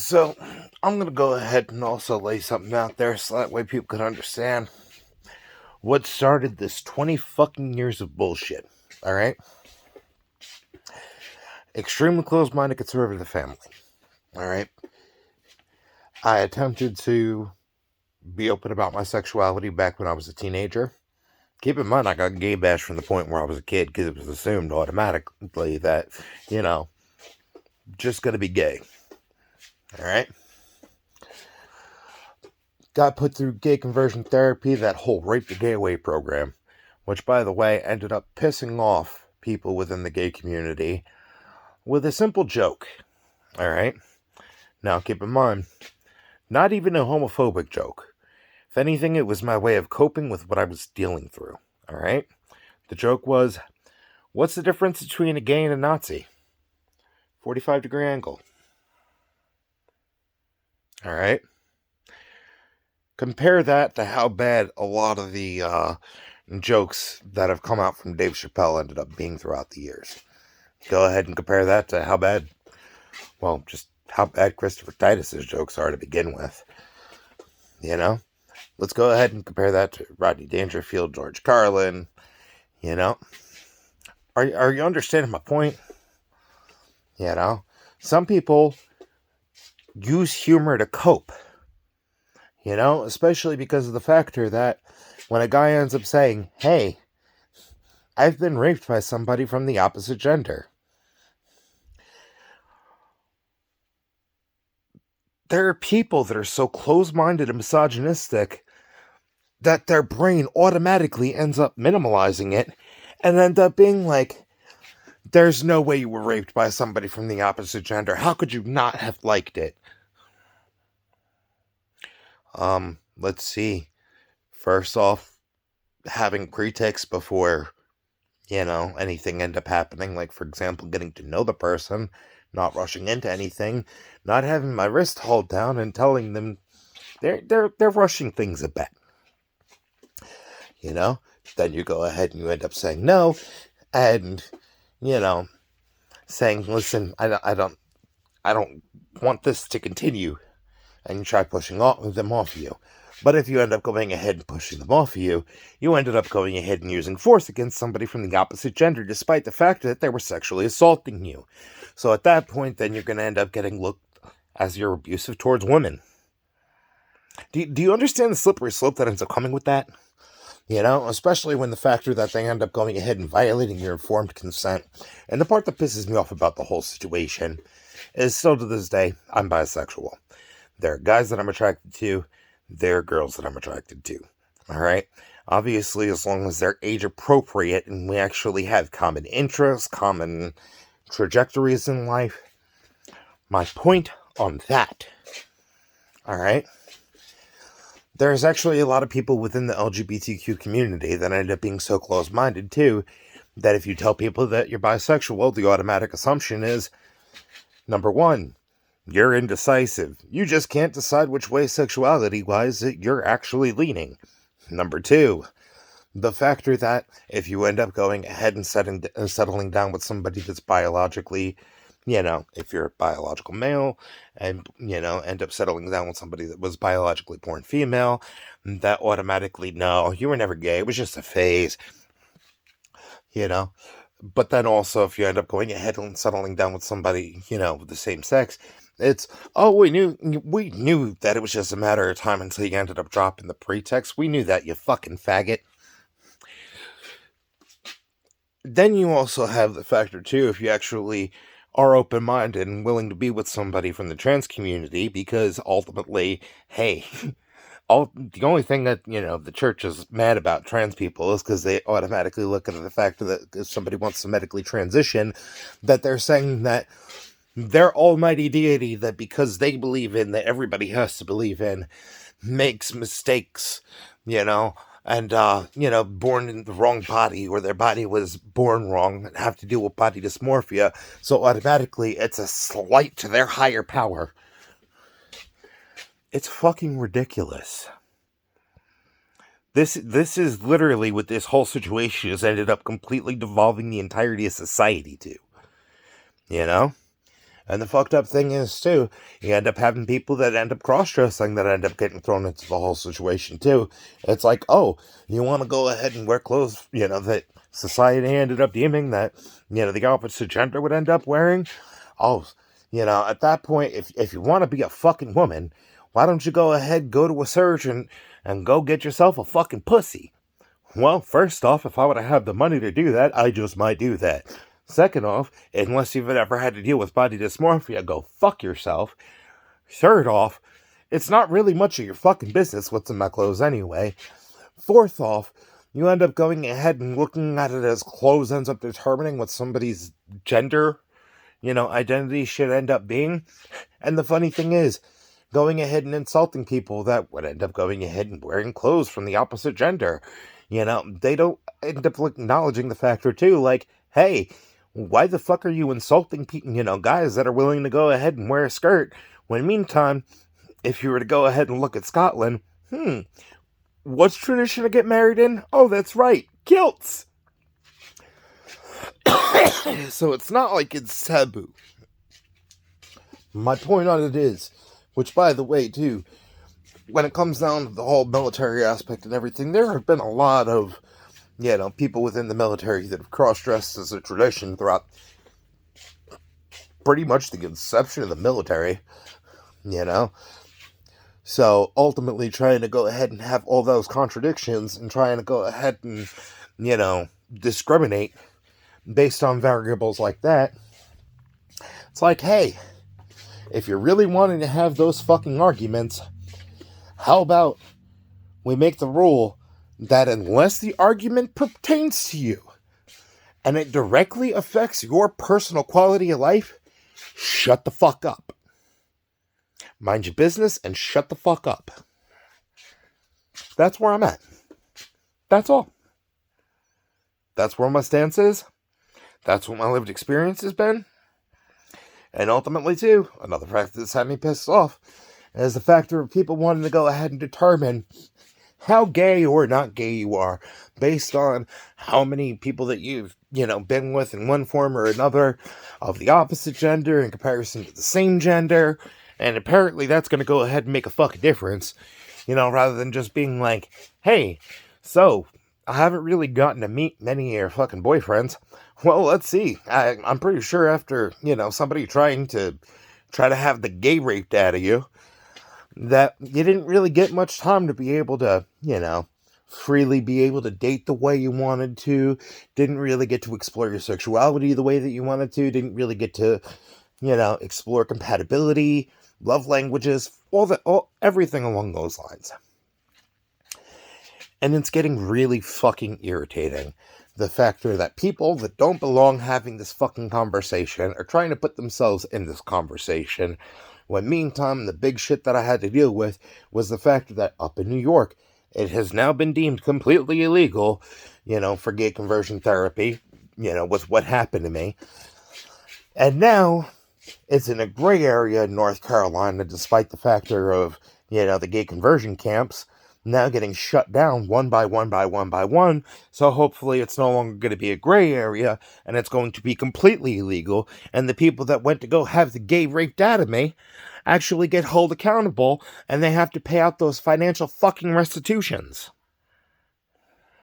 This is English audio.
So, I'm going to go ahead and also lay something out there so that way people can understand what started this 20 fucking years of bullshit. Alright? Extremely close minded conservative family. Alright? I attempted to be open about my sexuality back when I was a teenager. Keep in mind, I got gay bashed from the point where I was a kid because it was assumed automatically that, just gonna be gay. Alright? Got put through gay conversion therapy, that whole Rape the Gay Away program, which, by the way, ended up pissing off people within the gay community with a simple joke. Alright? Now, keep in mind, not even a homophobic joke. If anything, it was my way of coping with what I was dealing through. Alright? The joke was, what's the difference between a gay and a Nazi? 45-degree angle. Alright? Compare that to how bad a lot of the jokes that have come out from Dave Chappelle ended up being throughout the years. Go ahead and compare that to just how bad Christopher Titus's jokes are to begin with. Let's go ahead and compare that to Rodney Dangerfield, George Carlin. Are you understanding my point? Some people use humor to cope. Especially because of the factor that when a guy ends up saying, hey, I've been raped by somebody from the opposite gender. There are people that are so close-minded and misogynistic that their brain automatically ends up minimalizing it and end up being like, there's no way you were raped by somebody from the opposite gender. How could you not have liked it? Let's see. First off, having pretext before, anything end up happening. Like, for example, getting to know the person, not rushing into anything, not having my wrist held down and telling them they're rushing things a bit. Then you go ahead and you end up saying no, and, saying, listen, I don't want this to continue. And you try pushing them off of you. But if you end up going ahead and pushing them off of you, you ended up going ahead and using force against somebody from the opposite gender, despite the fact that they were sexually assaulting you. So at that point, then you're going to end up getting looked as you're abusive towards women. Do you understand the slippery slope that ends up coming with that? Especially when the factor that they end up going ahead and violating your informed consent. And the part that pisses me off about the whole situation is still to this day, I'm bisexual. There are guys that I'm attracted to. There are girls that I'm attracted to. Alright? Obviously, as long as they're age appropriate and we actually have common interests, common trajectories in life. My point on that. Alright? There's actually a lot of people within the LGBTQ community that end up being so close-minded too, that if you tell people that you're bisexual, the automatic assumption is, number one, you're indecisive. You just can't decide which way sexuality-wise you're actually leaning. Number two, the factor that if you end up going ahead and settling down with somebody that's biologically, if you're a biological male, and, end up settling down with somebody that was biologically born female, that automatically, no, you were never gay, it was just a phase. But then also, if you end up going ahead and settling down with somebody, with the same sex, it's, oh, we knew that it was just a matter of time until you ended up dropping the pretext. We knew that, you fucking faggot. Then you also have the factor, too, if you actually are open-minded and willing to be with somebody from the trans community, because ultimately, hey, the only thing that, the church is mad about trans people is because they automatically look at the fact that if somebody wants to medically transition, that they're saying that their almighty deity, that because they believe in, that everybody has to believe in, makes mistakes, and, born in the wrong body, or their body was born wrong, and have to deal with body dysmorphia, so automatically it's a slight to their higher power. It's fucking ridiculous. This is literally what this whole situation has ended up completely devolving the entirety of society to. And the fucked up thing is, too, you end up having people that end up cross-dressing that end up getting thrown into the whole situation, too. It's like, oh, you want to go ahead and wear clothes, that society ended up deeming that, the opposite gender would end up wearing? Oh, at that point, if you want to be a fucking woman, why don't you go ahead, go to a surgeon, and go get yourself a fucking pussy? Well, first off, if I were to have the money to do that, I just might do that. Second off, unless you've ever had to deal with body dysmorphia, go fuck yourself. Third off, it's not really much of your fucking business what's in my clothes anyway. Fourth off, you end up going ahead and looking at it as clothes ends up determining what somebody's gender, identity should end up being. And the funny thing is, going ahead and insulting people that would end up going ahead and wearing clothes from the opposite gender. They don't end up acknowledging the factor too, like, hey, why the fuck are you insulting people, guys that are willing to go ahead and wear a skirt, when meantime, if you were to go ahead and look at Scotland, what's tradition to get married in? Oh, that's right, kilts! So it's not like it's taboo. My point on it is, which by the way too, when it comes down to the whole military aspect and everything, there have been a lot of people within the military that have cross-dressed as a tradition throughout pretty much the inception of the military, So, ultimately trying to go ahead and have all those contradictions and trying to go ahead and, discriminate based on variables like that, it's like, hey, if you're really wanting to have those fucking arguments, how about we make the rule that unless the argument pertains to you and it directly affects your personal quality of life, shut the fuck up. Mind your business and shut the fuck up. That's where I'm at. That's all. That's where my stance is. That's what my lived experience has been. And ultimately, too, another factor that's had me pissed off is the factor of people wanting to go ahead and determine how gay or not gay you are based on how many people that you've, been with in one form or another of the opposite gender in comparison to the same gender. And apparently that's going to go ahead and make a fucking difference, rather than just being like, hey, so I haven't really gotten to meet many of your fucking boyfriends. Well, let's see. I'm pretty sure after, somebody trying to have the gay raped out of you, that you didn't really get much time to be able to, freely be able to date the way you wanted to, didn't really get to explore your sexuality the way that you wanted to, didn't really get to, explore compatibility, love languages, everything along those lines. And it's getting really fucking irritating. The factor that people that don't belong having this fucking conversation are trying to put themselves in this conversation, when meantime the big shit that I had to deal with was the fact that up in New York, it has now been deemed completely illegal, for gay conversion therapy, with what happened to me. And now, it's in a gray area in North Carolina, despite the factor of, the gay conversion camps now getting shut down one by one. So hopefully it's no longer going to be a gray area, and it's going to be completely illegal, and the people that went to go have the gay raped out of me actually get held accountable, and they have to pay out those financial fucking restitutions.